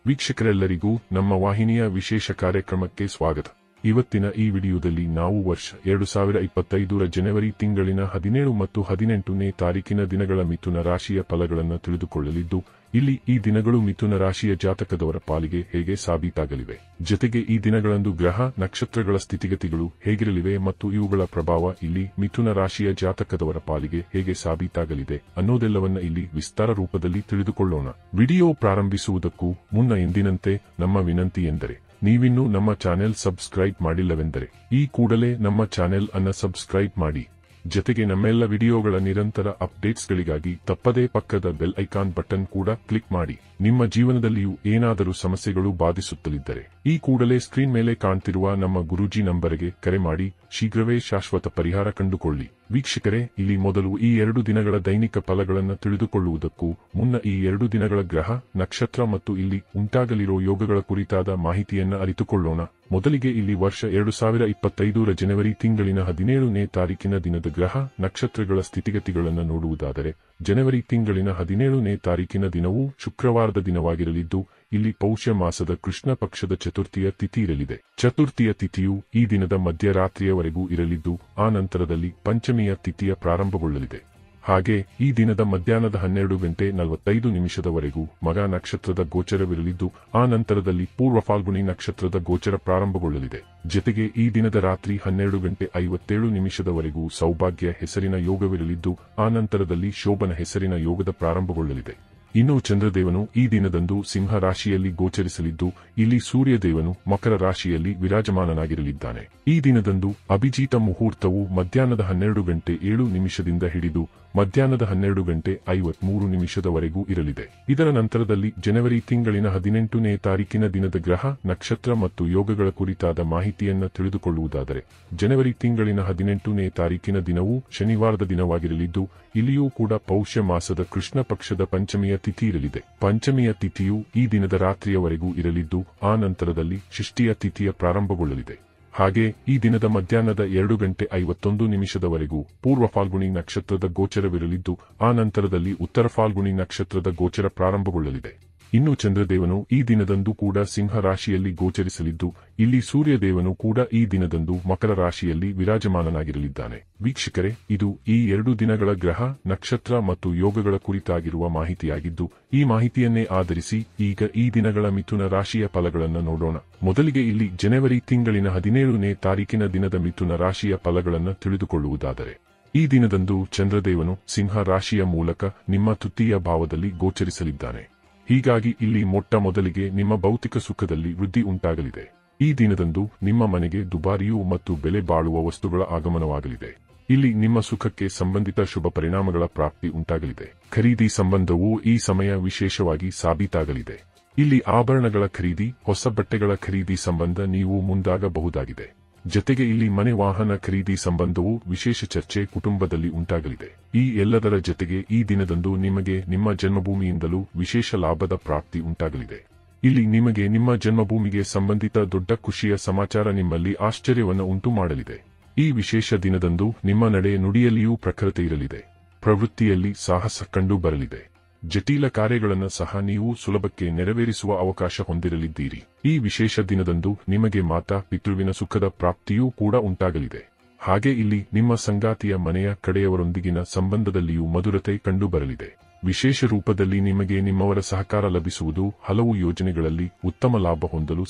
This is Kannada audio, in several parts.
ವೀಕ್ಷಕರೆಲ್ಲರಿಗೂ ನಮ್ಮ ವಾಹಿನಿಯ ವಿಶೇಷ ಕಾರ್ಯಕ್ರಮಕ್ಕೆ ಸ್ವಾಗತ. ಇವತ್ತಿನ ಈ ವಿಡಿಯೋದಲ್ಲಿ ನಾವು ವರ್ಷ 2025ರ ಜನವರಿ ತಿಂಗಳಿನ 17 ಮತ್ತು 18ನೇ ತಾರೀಕಿನ ದಿನಗಳ ಮಿಥುನ ರಾಶಿಯ ಫಲಗಳನ್ನು ತಿಳಿದುಕೊಳ್ಳಲಿದ್ದು, ಇಲ್ಲಿ ಈ ದಿನಗಳು ಮಿಥುನ ರಾಶಿಯ ಜಾತಕದವರ ಪಾಲಿಗೆ ಹೇಗೆ ಸಾಬೀತಾಗಲಿವೆ, ಜೊತೆಗೆ ಈ ದಿನಗಳಂದು ಗ್ರಹ ನಕ್ಷತ್ರಗಳ ಸ್ಥಿತಿಗತಿಗಳು ಹೇಗಿರಲಿವೆ ಮತ್ತು ಇವುಗಳ ಪ್ರಭಾವ ಇಲ್ಲಿ ಮಿಥುನ ರಾಶಿಯ ಜಾತಕದವರ ಪಾಲಿಗೆ ಹೇಗೆ ಸಾಬೀತಾಗಲಿದೆ ಅನ್ನೋದೆಲ್ಲವನ್ನ ಇಲ್ಲಿ ವಿಸ್ತಾರ ರೂಪದಲ್ಲಿ ತಿಳಿದುಕೊಳ್ಳೋಣ. ವಿಡಿಯೋ ಪ್ರಾರಂಭಿಸುವುದಕ್ಕೂ ಮುನ್ನ ಎಂದಿನಂತೆ ನಮ್ಮ ವಿನಂತಿ ಎಂದರೆ, ನೀವಿನ್ನೂ ನಮ್ಮ ಚಾನೆಲ್ ಸಬ್ಸ್ಕ್ರೈಬ್ ಮಾಡಿಲ್ಲವೆಂದರೆ ಈ ಕೂಡಲೇ ನಮ್ಮ ಚಾನೆಲ್ ಅನ್ನು ಸಬ್ಸ್ಕ್ರೈಬ್ ಮಾಡಿ. ಜೊತೆಗೆ ನಮ್ಮೆಲ್ಲ ವಿಡಿಯೋಗಳ ನಿರಂತರ ಅಪ್ಡೇಟ್ಸ್ಗಳಿಗಾಗಿ ತಪ್ಪದೇ ಪಕ್ಕದ ಬೆಲ್ ಐಕಾನ್ ಬಟನ್ ಕೂಡ ಕ್ಲಿಕ್ ಮಾಡಿ. ನಿಮ್ಮ ಜೀವನದಲ್ಲಿಯೂ ಏನಾದರೂ ಸಮಸ್ಯೆಗಳು ಬಾಧಿಸುತ್ತಲಿದ್ದರೆ ಈ ಕೂಡಲೇ ಸ್ಕ್ರೀನ್ ಮೇಲೆ ಕಾಣ್ತಿರುವ ನಮ್ಮ ಗುರೂಜಿ ನಂಬರ್ಗೆ ಕರೆ ಮಾಡಿ ಶೀಘ್ರವೇ ಶಾಶ್ವತ ಪರಿಹಾರ ಕಂಡುಕೊಳ್ಳಿ. ವೀಕ್ಷಕರೇ, ಇಲ್ಲಿ ಮೊದಲು ಈ 2 ದಿನಗಳ ದೈನಿಕ ಫಲಗಳನ್ನು ತಿಳಿದುಕೊಳ್ಳುವುದಕ್ಕೂ ಮುನ್ನ ಈ 2 ದಿನಗಳ ಗ್ರಹ ನಕ್ಷತ್ರ ಮತ್ತು ಇಲ್ಲಿ ಉಂಟಾಗಲಿರೋ ಯೋಗಗಳ ಕುರಿತಾದ ಮಾಹಿತಿಯನ್ನ ಅರಿತುಕೊಳ್ಳೋಣ. ಮೊದಲಿಗೆ ಇಲ್ಲಿ ವರ್ಷ 2025ರ ಜನವರಿ ತಿಂಗಳಿನ 17ನೇ ತಾರೀಕಿನ ದಿನದ ಗ್ರಹ ನಕ್ಷತ್ರಗಳ ಸ್ಥಿತಿಗತಿಗಳನ್ನು ನೋಡುವುದಾದರೆ, ಜನವರಿ ತಿಂಗಳಿನ 17ನೇ ತಾರೀಕಿನ ದಿನವೂ ಶುಕ್ರವಾರದ ದಿನವಾಗಿರಲಿದ್ದು, ಇಲ್ಲಿ ಪೌಷ್ಯ ಮಾಸದ ಕೃಷ್ಣ ಪಕ್ಷದ ಚತುರ್ಥಿಯ ತಿಥಿ ಇರಲಿದೆ. ಚತುರ್ಥಿಯ ತಿಥಿಯು ಈ ದಿನದ ಮಧ್ಯರಾತ್ರಿಯವರೆಗೂ ಇರಲಿದ್ದು, ಆ ನಂತರದಲ್ಲಿ ಪಂಚಮಿಯ ತಿಥಿಯ ಪ್ರಾರಂಭಗೊಳ್ಳಲಿದೆ. ಹಾಗೆ ಈ ದಿನದ ಮಧ್ಯಾಹ್ನದ 12:45 ಮಗ ನಕ್ಷತ್ರದ ಗೋಚರವಿರಲಿದ್ದು, ಆ ನಂತರದಲ್ಲಿ ಪೂರ್ವ ಫಾಲ್ಗುಣಿ ನಕ್ಷತ್ರದ ಗೋಚರ ಪ್ರಾರಂಭಗೊಳ್ಳಲಿದೆ. ಜೊತೆಗೆ ಈ ದಿನದ ರಾತ್ರಿ 12:57 ಸೌಭಾಗ್ಯ ಹೆಸರಿನ ಯೋಗವಿರಲಿದ್ದು, ಆ ನಂತರದಲ್ಲಿ ಶೋಭನ ಹೆಸರಿನ ಯೋಗದ ಪ್ರಾರಂಭಗೊಳ್ಳಲಿದೆ. ಇನ್ನು ಚಂದ್ರದೇವನು ಈ ದಿನದಂದು ಸಿಂಹ ರಾಶಿಯಲ್ಲಿ ಗೋಚರಿಸಲಿದ್ದು, ಇಲ್ಲಿ ಸೂರ್ಯದೇವನು ಮಕರ ರಾಶಿಯಲ್ಲಿ ವಿರಾಜಮಾನನಾಗಿರಲಿದ್ದಾನೆ. ಈ ದಿನದಂದು ಅಭಿಜಿತ ಮುಹೂರ್ತವು ಮಧ್ಯಾಹ್ನದ 12:07 ಹಿಡಿದು ಮಧ್ಯಾಹ್ನದ 12:53 ಇರಲಿದೆ. ಇದರ ನಂತರದಲ್ಲಿ ಜನವರಿ ತಿಂಗಳಿನ 18ನೇ ತಾರೀಕಿನ ದಿನದ ಗ್ರಹ ನಕ್ಷತ್ರ ಮತ್ತು ಯೋಗಗಳ ಕುರಿತಾದ ಮಾಹಿತಿಯನ್ನ ತಿಳಿದುಕೊಳ್ಳುವುದಾದರೆ, ಜನವರಿ ತಿಂಗಳಿನ 18ನೇ ತಾರೀಕಿನ ದಿನವೂ ಶನಿವಾರದ ದಿನವಾಗಿರಲಿದ್ದು, ಇಲ್ಲಿಯೂ ಕೂಡ ಪೌಷ್ಯ ಮಾಸದ ಕೃಷ್ಣ ಪಕ್ಷದ ಪಂಚಮಿಯ ತಿಥಿ ಇರಲಿದೆ. ಪಂಚಮಿಯ ತಿಥಿಯು ಈ ದಿನದ ರಾತ್ರಿಯವರೆಗೂ ಇರಲಿದ್ದು, ಆ ನಂತರದಲ್ಲಿ ಷಷ್ಠಿಯ ತಿಥಿಯ ಪ್ರಾರಂಭಗೊಳ್ಳಲಿದೆ. ಹಾಗೆ ಈ ದಿನದ ಮಧ್ಯಾಹ್ನದ 2:51 ಪೂರ್ವ ಫಾಲ್ಗುಣಿ ನಕ್ಷತ್ರದ ಗೋಚರವಿರಲಿದ್ದು, ಆ ನಂತರದಲ್ಲಿ ಉತ್ತರ ಫಾಲ್ಗುಣಿ ನಕ್ಷತ್ರದ ಗೋಚರ ಪ್ರಾರಂಭಗೊಳ್ಳಲಿದೆ. ಇನ್ನು ಚಂದ್ರದೇವನು ಈ ದಿನದಂದು ಕೂಡ ಸಿಂಹ ರಾಶಿಯಲ್ಲಿ ಗೋಚರಿಸಲಿದ್ದು, ಇಲ್ಲಿ ಸೂರ್ಯದೇವನು ಕೂಡ ಈ ದಿನದಂದು ಮಕರ ರಾಶಿಯಲ್ಲಿ ವಿರಾಜಮಾನನಾಗಿರಲಿದ್ದಾನೆ. ವೀಕ್ಷಕರೇ, ಇದು ಈ 2 ದಿನಗಳ ಗ್ರಹ ನಕ್ಷತ್ರ ಮತ್ತು ಯೋಗಗಳ ಕುರಿತಾಗಿರುವ ಮಾಹಿತಿಯಾಗಿದ್ದು, ಈ ಮಾಹಿತಿಯನ್ನೇ ಆಧರಿಸಿ ಈಗ ಈ ದಿನಗಳ ಮಿಥುನ ರಾಶಿಯ ಫಲಗಳನ್ನು ನೋಡೋಣ. ಮೊದಲಿಗೆ ಇಲ್ಲಿ ಜನವರಿ ತಿಂಗಳಿನ 17ನೇ ತಾರೀಕಿನ ದಿನದ ಮಿಥುನ ರಾಶಿಯ ಫಲಗಳನ್ನು ತಿಳಿದುಕೊಳ್ಳುವುದಾದರೆ, ಈ ದಿನದಂದು ಚಂದ್ರದೇವನು ಸಿಂಹ ರಾಶಿಯ ಮೂಲಕ ನಿಮ್ಮ ತೃತೀಯ ಭಾವದಲ್ಲಿ ಗೋಚರಿಸಲಿದ್ದಾನೆ. ಹೀಗಾಗಿ ಇಲ್ಲಿ ಮೊಟ್ಟ ಮೊದಲಿಗೆ ನಿಮ್ಮ ಭೌತಿಕ ಸುಖದಲ್ಲಿ ವೃದ್ಧಿ ಉಂಟಾಗಲಿದೆ. ಈ ದಿನದಂದು ನಿಮ್ಮ ಮನೆಗೆ ದುಬಾರಿಯೂ ಮತ್ತು ಬೆಲೆ ಬಾಳುವ ವಸ್ತುಗಳ ಆಗಮನವಾಗಲಿದೆ. ಇಲ್ಲಿ ನಿಮ್ಮ ಸುಖಕ್ಕೆ ಸಂಬಂಧಿತ ಶುಭ ಪರಿಣಾಮಗಳ ಪ್ರಾಪ್ತಿ ಉಂಟಾಗಲಿದೆ. ಖರೀದಿ ಸಂಬಂಧವೂ ಈ ಸಮಯ ವಿಶೇಷವಾಗಿ ಸಾಬೀತಾಗಲಿದೆ. ಇಲ್ಲಿ ಆಭರಣಗಳ ಖರೀದಿ, ಹೊಸ ಬಟ್ಟೆಗಳ ಖರೀದಿ ಸಂಬಂಧ ನೀವು ಮುಂದಾಗಬಹುದಾಗಿದೆ. ಜೊತೆಗೆ ಇಲ್ಲಿ ಮನೆ ವಾಹನ ಖರೀದಿ ಸಂಬಂಧವೂ ವಿಶೇಷ ಚರ್ಚೆ ಕುಟುಂಬದಲ್ಲಿ ಉಂಟಾಗಲಿದೆ. ಈ ಎಲ್ಲದರ ಜೊತೆಗೆ ಈ ದಿನದಂದು ನಿಮಗೆ ನಿಮ್ಮ ಜನ್ಮಭೂಮಿಯಿಂದಲೂ ವಿಶೇಷ ಲಾಭದ ಪ್ರಾಪ್ತಿ ಉಂಟಾಗಲಿದೆ. ಇಲ್ಲಿ ನಿಮಗೆ ನಿಮ್ಮ ಜನ್ಮಭೂಮಿಗೆ ಸಂಬಂಧಿತ ದೊಡ್ಡ ಖುಷಿಯ ಸಮಾಚಾರ ನಿಮ್ಮಲ್ಲಿ ಆಶ್ಚರ್ಯವನ್ನು ಉಂಟು ಮಾಡಲಿದೆ. ಈ ವಿಶೇಷ ದಿನದಂದು ನಿಮ್ಮ ನಡೆ ನುಡಿಯಲ್ಲಿಯೂ ಪ್ರಖರತೆ ಇರಲಿದೆ. ಪ್ರವೃತ್ತಿಯಲ್ಲಿ ಸಾಹಸ ಕಂಡು ಬರಲಿದೆ. ಜಟಿಲ ಕಾರ್ಯಗಳನ್ನು ಸಹ ನೀವು ಸುಲಭಕ್ಕೆ ನೆರವೇರಿಸುವ ಅವಕಾಶ ಹೊಂದಿರಲಿದ್ದೀರಿ. ಈ ವಿಶೇಷ ದಿನದಂದು ನಿಮಗೆ ಮಾತಾ ಪಿತೃವಿನ ಸುಖದ ಪ್ರಾಪ್ತಿಯೂ ಕೂಡ ಉಂಟಾಗಲಿದೆ. ಹಾಗೆ ಇಲ್ಲಿ ನಿಮ್ಮ ಸಂಗಾತಿಯ ಮನೆಯ ಕಡೆಯವರೊಂದಿಗಿನ ಸಂಬಂಧದಲ್ಲಿಯೂ ಮಧುರತೆ ಕಂಡು ಬರಲಿದೆ. ವಿಶೇಷ ರೂಪದಲ್ಲಿ ನಿಮಗೆ ನಿಮ್ಮವರ ಸಹಕಾರ ಲಭಿಸುವುದು ಹಲವು ಯೋಜನೆಗಳಲ್ಲಿ ಉತ್ತಮ ಲಾಭ ಹೊಂದಲು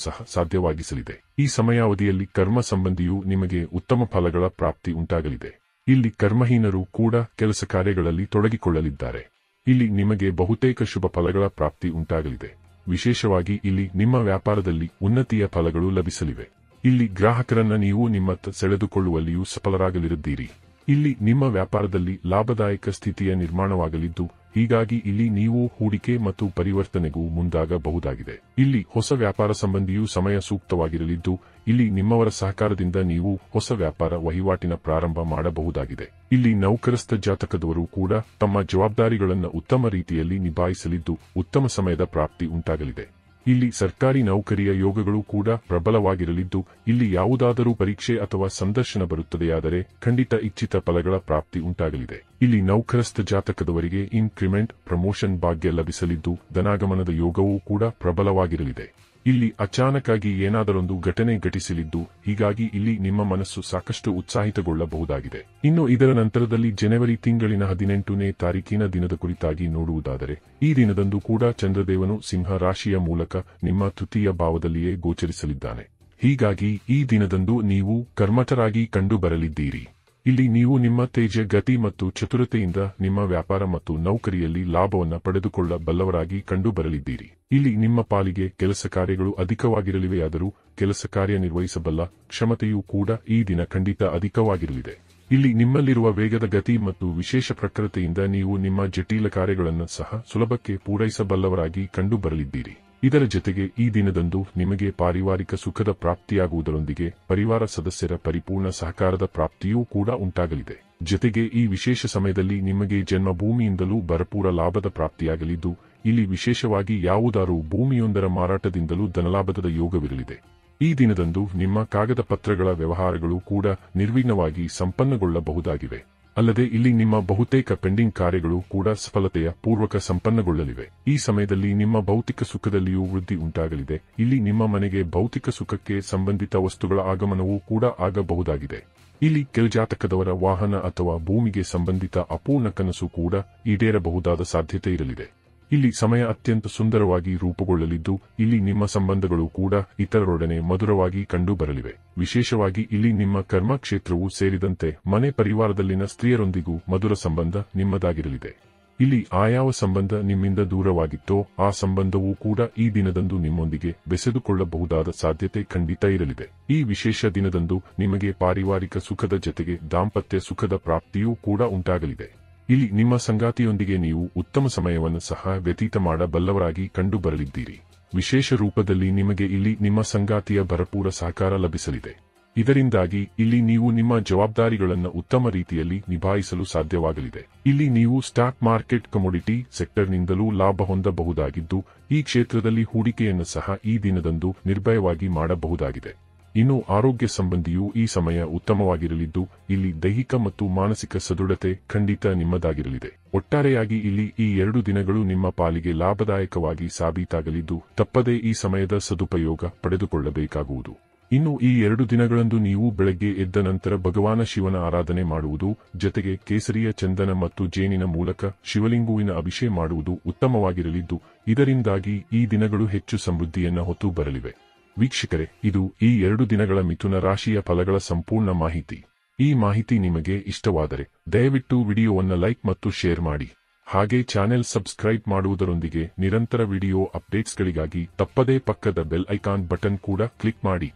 ಸಹ ಸಾಧ್ಯವಾಗಿಸಲಿದೆ. ಈ ಸಮಯಾವಧಿಯಲ್ಲಿ ಕರ್ಮ ಸಂಬಂಧಿಯೂ ನಿಮಗೆ ಉತ್ತಮ ಫಲಗಳ ಪ್ರಾಪ್ತಿ ಉಂಟಾಗಲಿದೆ. ಇಲ್ಲಿ ಕರ್ಮಹೀನರು ಕೂಡ ಕೆಲಸ ಕಾರ್ಯಗಳಲ್ಲಿ ತೊಡಗಿಕೊಳ್ಳಲಿದ್ದಾರೆ. ಇಲ್ಲಿ ನಿಮಗೆ ಬಹುತೇಕ ಶುಭ ಫಲಗಳ ಪ್ರಾಪ್ತಿ ಉಂಟಾಗಲಿದೆ. ವಿಶೇಷವಾಗಿ ಇಲ್ಲಿ ನಿಮ್ಮ ವ್ಯಾಪಾರದಲ್ಲಿ ಉನ್ನತಿಯ ಫಲಗಳು ಲಭಿಸಲಿವೆ. ಇಲ್ಲಿ ಗ್ರಾಹಕರನ್ನ ನೀವು ನಿಮ್ಮತ್ತ ಸೆಳೆದುಕೊಳ್ಳುವಲ್ಲಿಯೂ ಸಫಲರಾಗಲಿರುತ್ತೀರಿ. ಇಲ್ಲಿ ನಿಮ್ಮ ವ್ಯಾಪಾರದಲ್ಲಿ ಲಾಭದಾಯಕ ಸ್ಥಿತಿಯ ನಿರ್ಮಾಣವಾಗಲಿದ್ದು, ಹೀಗಾಗಿ ಇಲ್ಲಿ ನೀವು ಹೂಡಿಕೆ ಮತ್ತು ಪರಿವರ್ತನೆಗೂ ಮುಂದಾಗಬಹುದಾಗಿದೆ. ಇಲ್ಲಿ ಹೊಸ ವ್ಯಾಪಾರ ಸಂಬಂಧಿಯೂ ಸಮಯ ಸೂಕ್ತವಾಗಿರಲಿದ್ದು, ಇಲ್ಲಿ ನಿಮ್ಮವರ ಸಹಕಾರದಿಂದ ನೀವು ಹೊಸ ವ್ಯಾಪಾರ ವಹಿವಾಟಿನ ಪ್ರಾರಂಭ ಮಾಡಬಹುದಾಗಿದೆ. ಇಲ್ಲಿ ನೌಕರಸ್ಥ ಜಾತಕದವರು ಕೂಡ ತಮ್ಮ ಜವಾಬ್ದಾರಿಗಳನ್ನು ಉತ್ತಮ ರೀತಿಯಲ್ಲಿ ನಿಭಾಯಿಸಲಿದ್ದು, ಉತ್ತಮ ಸಮಯದ ಪ್ರಾಪ್ತಿ ಉಂಟಾಗಲಿದೆ. ಇಲ್ಲಿ ಸರ್ಕಾರಿ ನೌಕರಿಯ ಯೋಗಗಳು ಕೂಡ ಪ್ರಬಲವಾಗಿರಲಿದ್ದು, ಇಲ್ಲಿ ಯಾವುದಾದರೂ ಪರೀಕ್ಷೆ ಅಥವಾ ಸಂದರ್ಶನ ಬರುತ್ತದೆಯಾದರೆ ಖಂಡಿತ ಇಚ್ಛಿತ ಫಲಗಳ ಪ್ರಾಪ್ತಿ ಉಂಟಾಗಲಿದೆ. ಇಲ್ಲಿ ನೌಕರಸ್ಥ ಜಾತಕದವರಿಗೆ ಇನ್ಕ್ರಿಮೆಂಟ್, ಪ್ರಮೋಷನ್ ಭಾಗ್ಯ ಲಭಿಸಲಿದ್ದು, ಧನಾಗಮನದ ಯೋಗವೂ ಕೂಡ ಪ್ರಬಲವಾಗಿರಲಿದೆ. ಇಲ್ಲಿ ಅಚಾನಕ್ಕಾಗಿ ಏನಾದರೊಂದು ಘಟನೆ ಘಟಿಸಲಿದ್ದು, ಹೀಗಾಗಿ ಇಲ್ಲಿ ನಿಮ್ಮ ಮನಸ್ಸು ಸಾಕಷ್ಟು ಉತ್ಸಾಹಿತಗೊಳ್ಳಬಹುದಾಗಿದೆ. ಇನ್ನು ಇದರ ನಂತರದಲ್ಲಿ ಜನವರಿ ತಿಂಗಳಿನ 18ನೇ ತಾರೀಕಿನ ದಿನದ ಕುರಿತಾಗಿ ನೋಡುವುದಾದರೆ, ಈ ದಿನದಂದು ಕೂಡ ಚಂದ್ರದೇವನು ಸಿಂಹ ರಾಶಿಯ ಮೂಲಕ ನಿಮ್ಮ ತೃತೀಯ ಭಾವದಲ್ಲಿಯೇ ಗೋಚರಿಸಲಿದ್ದಾನೆ. ಹೀಗಾಗಿ ಈ ದಿನದಂದು ನೀವು ಕರ್ಮಠರಾಗಿ ಕಂಡು ಬರಲಿದ್ದೀರಿ. ಇಲ್ಲಿ ನೀವು ನಿಮ್ಮ ತೇಜ, ಗತಿ ಮತ್ತು ಚತುರತೆಯಿಂದ ನಿಮ್ಮ ವ್ಯಾಪಾರ ಮತ್ತು ನೌಕರಿಯಲ್ಲಿ ಲಾಭವನ್ನು ಪಡೆದುಕೊಳ್ಳಬಲ್ಲವರಾಗಿ ಕಂಡು ಬರಲಿದ್ದೀರಿ. ಇಲ್ಲಿ ನಿಮ್ಮ ಪಾಲಿಗೆ ಕೆಲಸ ಕಾರ್ಯಗಳು ಅಧಿಕವಾಗಿರಲಿವೆಯಾದರೂ ಕೆಲಸ ಕಾರ್ಯ ನಿರ್ವಹಿಸಬಲ್ಲ ಕ್ಷಮತೆಯೂ ಕೂಡ ಈ ದಿನ ಖಂಡಿತ ಅಧಿಕವಾಗಿರಲಿದೆ. ಇಲ್ಲಿ ನಿಮ್ಮಲ್ಲಿರುವ ವೇಗದ ಗತಿ ಮತ್ತು ವಿಶೇಷ ಪ್ರಖರತೆಯಿಂದ ನೀವು ನಿಮ್ಮ ಜಟಿಲ ಕಾರ್ಯಗಳನ್ನು ಸಹ ಸುಲಭಕ್ಕೆ ಪೂರೈಸಬಲ್ಲವರಾಗಿ ಕಂಡು ಬರಲಿದ್ದೀರಿ. ಇದರ ಜೊತೆಗೆ ಈ ದಿನದಂದು ನಿಮಗೆ ಪಾರಿವಾರಿಕ ಸುಖದ ಪ್ರಾಪ್ತಿಯಾಗುವುದರೊಂದಿಗೆ ಪರಿವಾರ ಸದಸ್ಯರ ಪರಿಪೂರ್ಣ ಸಹಕಾರದ ಪ್ರಾಪ್ತಿಯೂ ಕೂಡ ಉಂಟಾಗಲಿದೆ. ಜೊತೆಗೆ ಈ ವಿಶೇಷ ಸಮಯದಲ್ಲಿ ನಿಮಗೆ ಜನ್ಮಭೂಮಿಯಿಂದಲೂ ಭರಪೂರ ಲಾಭದ ಪ್ರಾಪ್ತಿಯಾಗಲಿದ್ದು, ಇಲ್ಲಿ ವಿಶೇಷವಾಗಿ ಯಾವುದಾರೂ ಭೂಮಿಯೊಂದರ ಮಾರಾಟದಿಂದಲೂ ಧನಲಾಭದ ಯೋಗವಿರಲಿದೆ. ಈ ದಿನದಂದು ನಿಮ್ಮ ಕಾಗದ ಪತ್ರಗಳ ವ್ಯವಹಾರಗಳು ಕೂಡ ನಿರ್ವಿಘ್ನವಾಗಿ ಸಂಪನ್ನಗೊಳ್ಳಬಹುದಾಗಿವೆ. ಅಲ್ಲದೆ ಇಲ್ಲಿ ನಿಮ್ಮ ಬಹುತೇಕ ಪೆಂಡಿಂಗ್ ಕಾರ್ಯಗಳು ಕೂಡ ಸಫಲತೆಯ ಪೂರ್ವಕ ಸಂಪನ್ನಗೊಳ್ಳಲಿವೆ. ಈ ಸಮಯದಲ್ಲಿ ನಿಮ್ಮ ಭೌತಿಕ ಸುಖದಲ್ಲಿಯೂ ವೃದ್ಧಿ ಉಂಟಾಗಲಿದೆ. ಇಲ್ಲಿ ನಿಮ್ಮ ಮನೆಗೆ ಭೌತಿಕ ಸುಖಕ್ಕೆ ಸಂಬಂಧಿತ ವಸ್ತುಗಳ ಆಗಮನವೂ ಕೂಡ ಆಗಬಹುದಾಗಿದೆ. ಇಲ್ಲಿ ಜಾತಕದವರ ವಾಹನ ಅಥವಾ ಭೂಮಿಗೆ ಸಂಬಂಧಿತ ಅಪೂರ್ಣ ಕನಸು ಕೂಡ ಈಡೇರಬಹುದಾದ ಸಾಧ್ಯತೆ ಇರಲಿದೆ. ಇಲ್ಲಿ ಸಮಯ ಅತ್ಯಂತ ಸುಂದರವಾಗಿ ರೂಪುಗೊಳ್ಳಲಿದ್ದು, ಇಲ್ಲಿ ನಿಮ್ಮ ಸಂಬಂಧಗಳು ಕೂಡ ಇತರರೊಡನೆ ಮಧುರವಾಗಿ ಕಂಡು ಬರಲಿವೆ. ವಿಶೇಷವಾಗಿ ಇಲ್ಲಿ ನಿಮ್ಮ ಕರ್ಮ ಕ್ಷೇತ್ರವೂ ಸೇರಿದಂತೆ ಮನೆ ಪರಿವಾರದಲ್ಲಿನ ಸ್ತ್ರೀಯರೊಂದಿಗೂ ಮಧುರ ಸಂಬಂಧ ನಿಮ್ಮದಾಗಿರಲಿದೆ. ಇಲ್ಲಿ ಆಯಾವ ಸಂಬಂಧ ನಿಮ್ಮಿಂದ ದೂರವಾಗಿತ್ತೋ ಆ ಸಂಬಂಧವೂ ಕೂಡ ಈ ದಿನದಂದು ನಿಮ್ಮೊಂದಿಗೆ ಬೆಸೆದುಕೊಳ್ಳಬಹುದಾದ ಸಾಧ್ಯತೆ ಖಂಡಿತ ಇರಲಿದೆ. ಈ ವಿಶೇಷ ದಿನದಂದು ನಿಮಗೆ ಪಾರಿವಾರಿಕ ಸುಖದ ಜೊತೆಗೆ ದಾಂಪತ್ಯ ಸುಖದ ಪ್ರಾಪ್ತಿಯೂ ಕೂಡ ಉಂಟಾಗಲಿದೆ. ಇಲ್ಲಿ ನಿಮ್ಮ ಸಂಗಾತಿಯೊಂದಿಗೆ ನೀವು ಉತ್ತಮ ಸಮಯವನ್ನು ಸಹ ವ್ಯತೀತ ಮಾಡಬಲ್ಲವರಾಗಿ ಕಂಡು ಬರಲಿದ್ದೀರಿ. ವಿಶೇಷ ರೂಪದಲ್ಲಿ ನಿಮಗೆ ಇಲ್ಲಿ ನಿಮ್ಮ ಸಂಗಾತಿಯ ಭರಪೂರ ಸಹಕಾರ ಲಭಿಸಲಿದೆ. ಇದರಿಂದಾಗಿ ಇಲ್ಲಿ ನೀವು ನಿಮ್ಮ ಜವಾಬ್ದಾರಿಗಳನ್ನು ಉತ್ತಮ ರೀತಿಯಲ್ಲಿ ನಿಭಾಯಿಸಲು ಸಾಧ್ಯವಾಗಲಿದೆ. ಇಲ್ಲಿ ನೀವು ಸ್ಟಾಕ್ ಮಾರ್ಕೆಟ್, ಕಮೋಡಿಟಿ ಸೆಕ್ಟರ್ನಿಂದಲೂ ಲಾಭ ಹೊಂದಬಹುದಾಗಿದ್ದು, ಈ ಕ್ಷೇತ್ರದಲ್ಲಿ ಹೂಡಿಕೆಯನ್ನು ಸಹ ಈ ದಿನದಂದು ನಿರ್ಭಯವಾಗಿ ಮಾಡಬಹುದಾಗಿದೆ. ಇನ್ನು ಆರೋಗ್ಯ ಸಂಬಂಧಿಯೂ ಈ ಸಮಯ ಉತ್ತಮವಾಗಿರಲಿದ್ದು, ಇಲ್ಲಿ ದೈಹಿಕ ಮತ್ತು ಮಾನಸಿಕ ಸದೃಢತೆ ಖಂಡಿತ ನಿಮ್ಮದಾಗಿರಲಿದೆ. ಒಟ್ಟಾರೆಯಾಗಿ ಇಲ್ಲಿ ಈ 2 ದಿನಗಳು ನಿಮ್ಮ ಪಾಲಿಗೆ ಲಾಭದಾಯಕವಾಗಿ ಸಾಬೀತಾಗಲಿದ್ದು, ತಪ್ಪದೇ ಈ ಸಮಯದ ಸದುಪಯೋಗ ಪಡೆದುಕೊಳ್ಳಬೇಕಾಗುವುದು. ಇನ್ನು ಈ 2 ದಿನಗಳಂದು ನೀವು ಬೆಳಗ್ಗೆ ಎದ್ದ ನಂತರ ಭಗವಾನ ಶಿವನ ಆರಾಧನೆ ಮಾಡುವುದು, ಜೊತೆಗೆ ಕೇಸರಿಯ ಚಂದನ ಮತ್ತು ಜೇನಿನ ಮೂಲಕ ಶಿವಲಿಂಗುವಿನ ಅಭಿಷೇಕ ಮಾಡುವುದು ಉತ್ತಮವಾಗಿರಲಿದ್ದು, ಇದರಿಂದಾಗಿ ಈ ದಿನಗಳು ಹೆಚ್ಚು ಸಮೃದ್ಧಿಯನ್ನು ಹೊತ್ತು ಬರಲಿವೆ. ವೀಕ್ಷಕರೇ, ಇದು ಈ 2 ದಿನಗಳ ಮಿಥುನ ರಾಶಿಯ ಫಲಗಳ ಸಂಪೂರ್ಣ ಮಾಹಿತಿ. ಈ ಮಾಹಿತಿ ನಿಮಗೆ ಇಷ್ಟವಾದರೆ ದಯವಿಟ್ಟು ವಿಡಿಯೋವನ್ನು ಲೈಕ್ ಮತ್ತು ಶೇರ್ ಮಾಡಿ. ಹಾಗೆ ಚಾನೆಲ್ ಸಬ್ಸ್ಕ್ರೈಬ್ ಮಾಡುವುದರೊಂದಿಗೆ ನಿರಂತರ ವಿಡಿಯೋ ಅಪ್ಡೇಟ್ಸ್ಗಳಿಗಾಗಿ ತಪ್ಪದೇ ಪಕ್ಕದ ಬೆಲ್ ಐಕಾನ್ ಬಟನ್ ಕೂಡ ಕ್ಲಿಕ್ ಮಾಡಿ.